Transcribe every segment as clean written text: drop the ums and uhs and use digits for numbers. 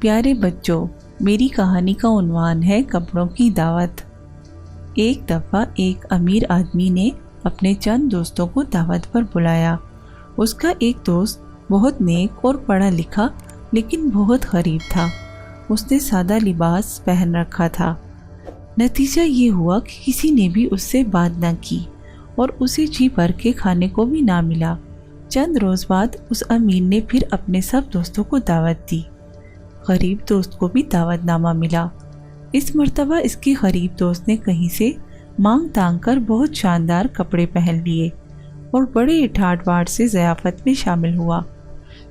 پیارے بچوں، میری کہانی کا عنوان ہے کپڑوں کی دعوت۔ ایک دفعہ ایک امیر آدمی نے اپنے چند دوستوں کو دعوت پر بلایا۔ اس کا ایک دوست بہت نیک اور پڑھا لکھا لیکن بہت غریب تھا۔ اس نے سادہ لباس پہن رکھا تھا۔ نتیجہ یہ ہوا کہ کسی نے بھی اس سے بات نہ کی اور اسے جی بھر کے کھانے کو بھی نہ ملا۔ چند روز بعد اس امیر نے پھر اپنے سب دوستوں کو دعوت دی۔ غریب دوست کو بھی دعوت نامہ ملا۔ اس مرتبہ اس کے غریب دوست نے کہیں سے مانگ تانگ کر بہت شاندار کپڑے پہن لیے اور بڑے ٹھاٹ باٹ سے ضیافت میں شامل ہوا۔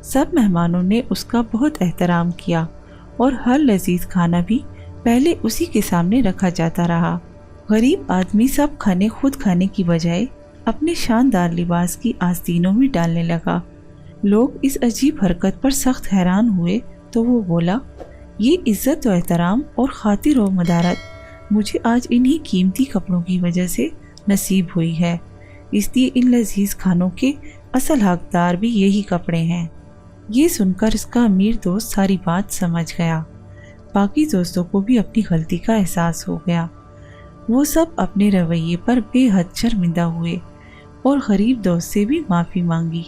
سب مہمانوں نے اس کا بہت احترام کیا اور ہر لذیذ کھانا بھی پہلے اسی کے سامنے رکھا جاتا رہا۔ غریب آدمی سب کھانے خود کھانے کی بجائے اپنے شاندار لباس کی آستینوں میں ڈالنے لگا۔ لوگ اس عجیب حرکت پر سخت حیران ہوئے تو وہ بولا، یہ عزت و احترام اور خاطر و مدارت مجھے آج انہی قیمتی کپڑوں کی وجہ سے نصیب ہوئی ہے، اس لیے ان لذیذ کھانوں کے اصل حقدار بھی یہی کپڑے ہیں۔ یہ سن کر اس کا امیر دوست ساری بات سمجھ گیا۔ باقی دوستوں کو بھی اپنی غلطی کا احساس ہو گیا۔ وہ سب اپنے رویے پر بے حد شرمندہ ہوئے اور غریب دوست سے بھی معافی مانگی۔